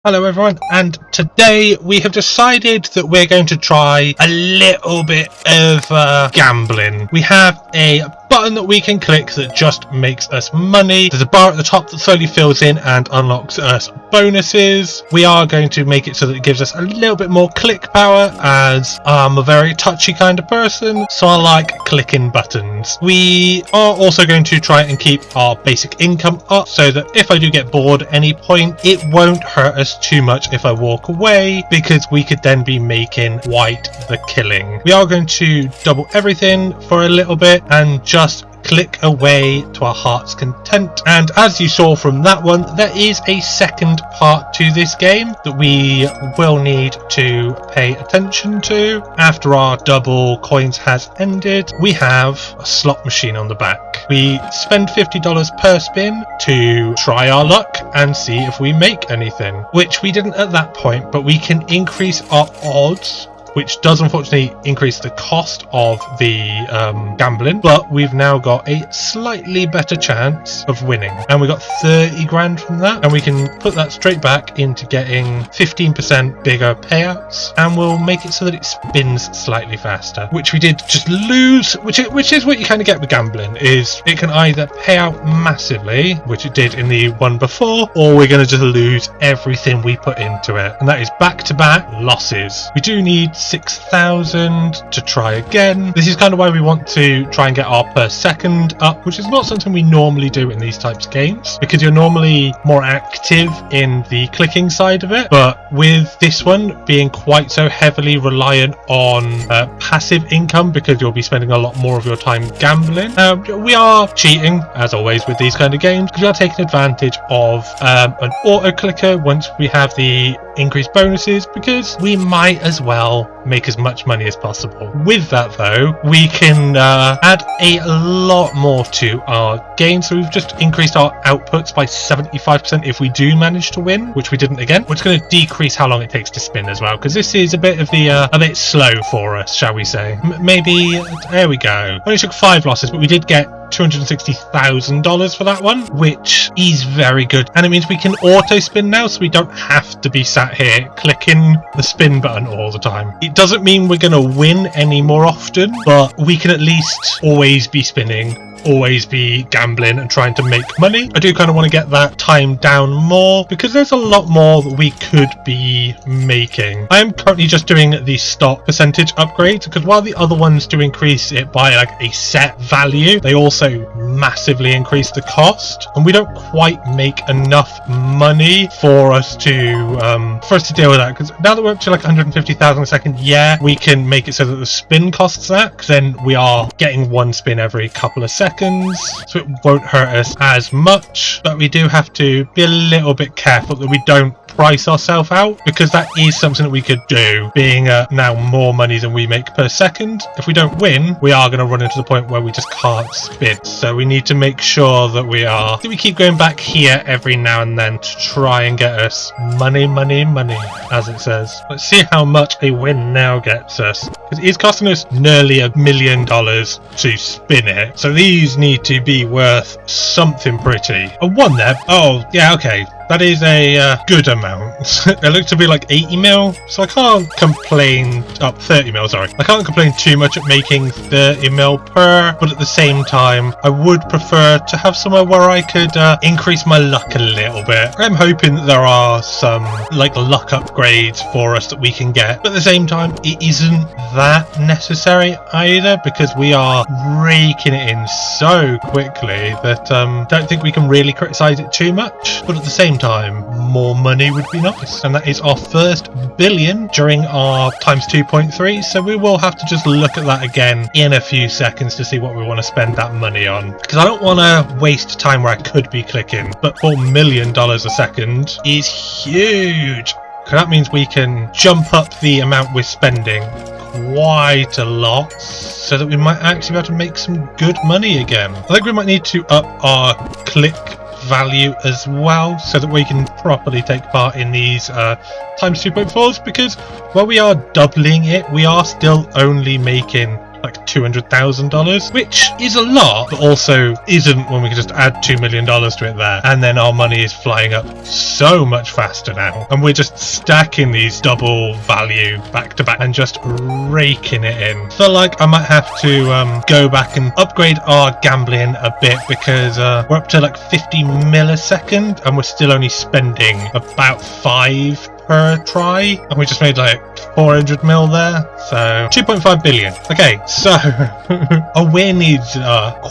Hello everyone, and today we have decided that we're going to try a little bit of gambling. We have a button that we can click that just makes us money. There's a bar at the top that slowly fills in and unlocks us bonuses. We are going to make it so that it gives us a little bit more click power, as I'm a very touchy kind of person, so I like clicking buttons. We are also going to try and keep our basic income up so that if I do get bored at any point, it won't hurt us too much if I walk away, because we could then be making White the killing. We are going to double everything for a little bit and just click away to our heart's content. And as you saw from that one, there is a second part to this game that we will need to pay attention to. After our double coins has ended, we have a slot machine on the back. We spend $50 per spin to try our luck and see if we make anything, which we didn't at that point, but we can increase our odds, which does unfortunately increase the cost of the gambling, but we've now got a slightly better chance of winning, and we got 30 grand from that, and we can put that straight back into getting 15% bigger payouts, and we'll make it so that it spins slightly faster, which we did just lose, which is what you kind of get with gambling, is it can either pay out massively, which it did in the one before, or we're going to just lose everything we put into it, and that is back-to-back losses. We do need 6,000 to try again. This is kind of why we want to try and get our per second up, which is not something we normally do in these types of games, because you're normally more active in the clicking side of it, but with this one being quite so heavily reliant on passive income, because you'll be spending a lot more of your time gambling, we are cheating as always with these kind of games, because we are taking advantage of an auto clicker once we have the increased bonuses, because we might as well make as much money as possible. With that though, we can add a lot more to our gain, so we've just increased our outputs by 75% if we do manage to win, which we didn't again, which is going to decrease how long it takes to spin as well, because this is a bit slow for us, shall we say. Maybe there we go. Only took 5 losses, but we did get $260,000 for that one, which is very good, and it means we can auto spin now, so we don't have to be sat here clicking the spin button all the time. It doesn't mean we're going to win any more often, but we can at least always be spinning, always be gambling and trying to make money. I do kind of want to get that time down more, because there's a lot more that we could be making. I am currently just doing the stock percentage upgrades, because while the other ones do increase it by like a set value, they also massively increase the cost, and we don't quite make enough money for us to deal with that, because now that we're up to like 150,000 a second, yeah, we can make it so that the spin costs that, because then we are getting one spin every couple of seconds, so it won't hurt us as much, but we do have to be a little bit careful that we don't price ourselves out, because that is something that we could do, being now more money than we make per second. If we don't win, we are going to run into the point where we just can't spin, so we need to make sure that we keep going back here every now and then to try and get us money, as it says. Let's see how much a win now gets us, because it is costing us nearly $1 million to spin it, so these need to be worth something pretty. A 1 there. Oh yeah, okay, that is a good amount. It looks to be like 80 mil, so I can't complain. 30 mil, sorry. I can't complain too much at making 30 mil per, but at the same time, I would prefer to have somewhere where I could increase my luck a little bit. I'm hoping that there are some like luck upgrades for us that we can get, but at the same time, it isn't that necessary either, because we are raking it in so quickly that don't think we can really criticize it too much, but at the same time, more money would be nice, and that is our first billion during our times 2.3, so we will have to just look at that again in a few seconds to see what we want to spend that money on, because I don't want to waste time where I could be clicking, but $4 million a second is huge, because that means we can jump up the amount we're spending quite a lot, so that we might actually be able to make some good money again. I think we might need to up our click value as well, so that we can properly take part in these times 2.4s, because while we are doubling it, we are still only making like $200,000, which is a lot, but also isn't when we can just add $2 million to it there. And then our money is flying up so much faster now. And we're just stacking these double value back to back and just raking it in. Feel like I might have to go back and upgrade our gambling a bit, because we're up to like 50 millisecond and we're still only spending about 5 per try, and we just made like 400 mil there, so 2.5 billion. Okay, so a win is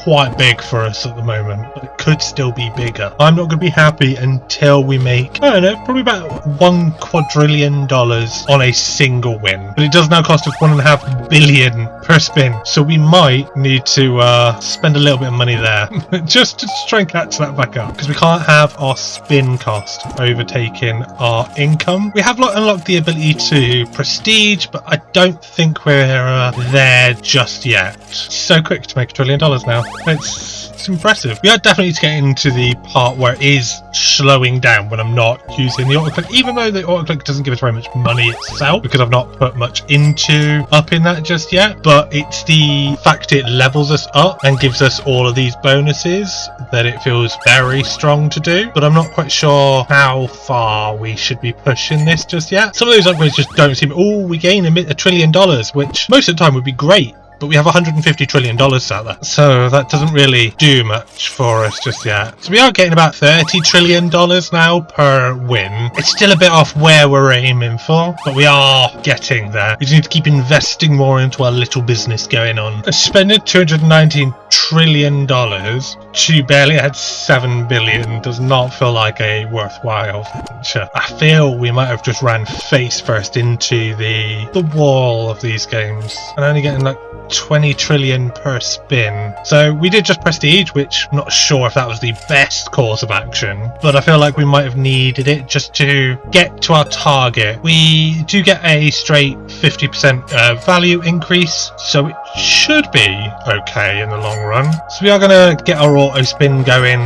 quite big for us at the moment, but it could still be bigger. I'm not going to be happy until we make, I don't know, probably about $1 quadrillion on a single win, but it does now cost us $1.5 billion per spin, so we might need to spend a little bit of money there just to try and catch that back up, because we can't have our spin cost overtaking our income. We have unlocked the ability to prestige, but I don't think we're there just yet. So quick to make $1 trillion now. It's impressive. We are definitely to get into the part where it is slowing down when I'm not using the autoclick, even though the autoclick doesn't give us very much money itself, because I've not put much into upping that just yet. But it's the fact it levels us up and gives us all of these bonuses that it feels very strong to do. But I'm not quite sure how far we should be pushing this just yet. Some of those upgrades just don't seem, oh, we gain $1 trillion, which most of the time would be great, but we have $150 trillion sat there, so that doesn't really do much for us just yet. So we are getting about $30 trillion now per win. It's still a bit off where we're aiming for, but we are getting there. We just need to keep investing more into our little business going on. Spending $219 trillion to barely add 7 billion does not feel like a worthwhile venture. I feel we might have just ran face first into the wall of these games, and only getting like 20 trillion per spin. So we did just prestige, which I'm not sure if that was the best course of action, but I feel like we might have needed it just to get to our target. We do get a straight 50% value increase, so it should be okay in the long run. So we are going to get our auto spin going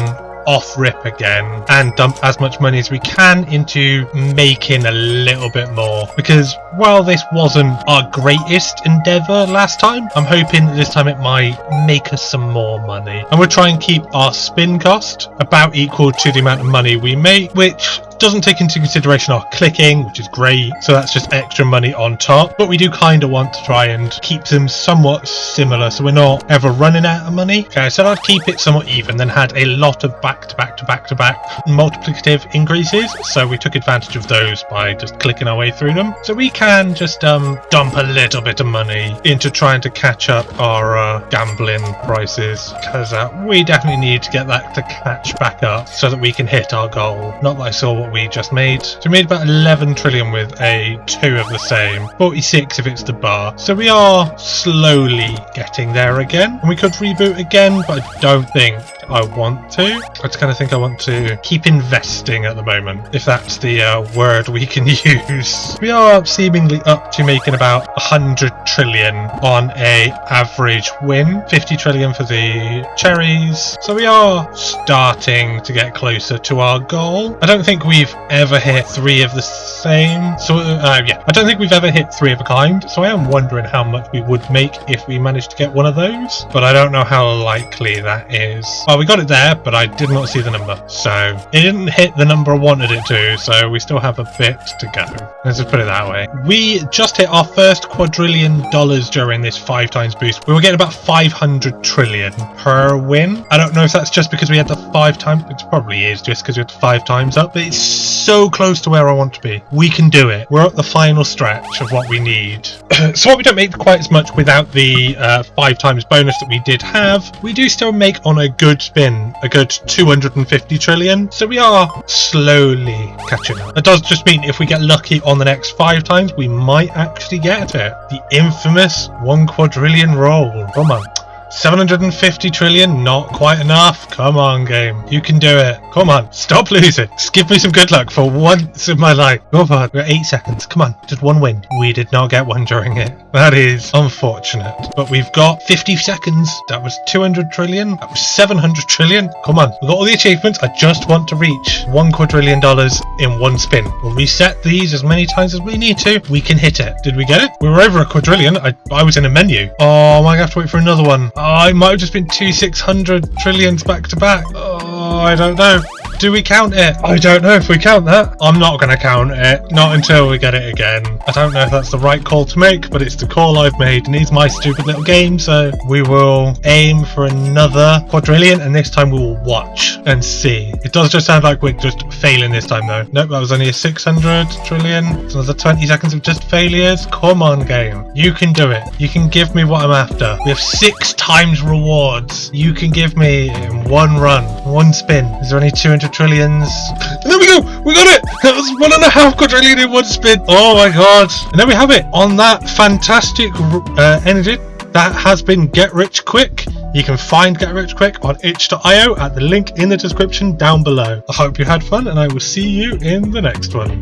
off rip again and dump as much money as we can into making a little bit more, because while this wasn't our greatest endeavor last time, I'm hoping that this time it might make us some more money. And we'll try and keep our spin cost about equal to the amount of money we make, which doesn't take into consideration our clicking, which is great, so that's just extra money on top. But we do kind of want to try and keep them somewhat similar, so we're not ever running out of money. Okay, so I'd keep it somewhat even, then had a lot of back-to-back multiplicative increases, so we took advantage of those by just clicking our way through them. So we can just dump a little bit of money into trying to catch up our gambling prices, because we definitely need to get that to catch back up so that we can hit our goal. Not that I saw what we just made. So we made about 11 trillion with a 2 of the same, 46 if it's the bar. So we are slowly getting there again, and we could reboot again, but I don't think I want to. I just kind of think I want to keep investing at the moment, if that's the word we can use. We are seemingly up to making about 100 trillion on a average win, 50 trillion for the cherries. So we are starting to get closer to our goal. I don't think we've ever hit 3 of the same. So yeah, I don't think we've ever hit 3 of a kind. So I am wondering how much we would make if we managed to get one of those, but I don't know how likely that is. Well, we got it there, but I did not see the number, so it didn't hit the number I wanted it to, so we still have a bit to go. Let's just put it that way. We just hit our first quadrillion dollars during this 5 times boost. We were getting about 500 trillion per win. I don't know if that's just because we had the 5 times, it probably is just because we had the 5 times up, but it's so close to where I want to be. We can do it. We're at the final stretch of what we need. So what we don't make quite as much without the 5 times bonus that we did have, we do still make on a good spin a good 250 trillion. So we are slowly catching up. That does just mean if we get lucky on the next 5 times, we might actually get it. The infamous 1 quadrillion roll. Come on. 750 trillion, not quite enough. Come on, game. You can do it. Come on, stop losing. Just give me some good luck for once in my life. Go on, we're at 8 seconds. Come on, just one win. We did not get one during it. That is unfortunate. But we've got 50 seconds. That was 200 trillion. That was 700 trillion. Come on, we've got all the achievements. I just want to reach $1 quadrillion in one spin. We'll reset these as many times as we need to. We can hit it. Did we get it? We were over a quadrillion. I was in a menu. Oh, I might have to wait for another one. Oh, it might have just been 600 trillions back to back. Oh, I don't know. Do we count it? I don't know if we count that. I'm not going to count it. Not until we get it again. I don't know if that's the right call to make, but it's the call I've made, and it's my stupid little game, so we will aim for another quadrillion, and this time we will watch and see. It does just sound like we're just failing this time, though. Nope, that was only a 600 trillion. It's another 20 seconds of just failures. Come on, game. You can do it. You can give me what I'm after. We have 6 times rewards. You can give me in one run, one spin. Is there only 200 trillions? And there we go! We got it! That was 1.5 quadrillion in one spin. Oh my god. And there we have it. On that fantastic energy, that has been Get Rich Quick. You can find Get Rich Quick on itch.io at the link in the description down below. I hope you had fun, and I will see you in the next one.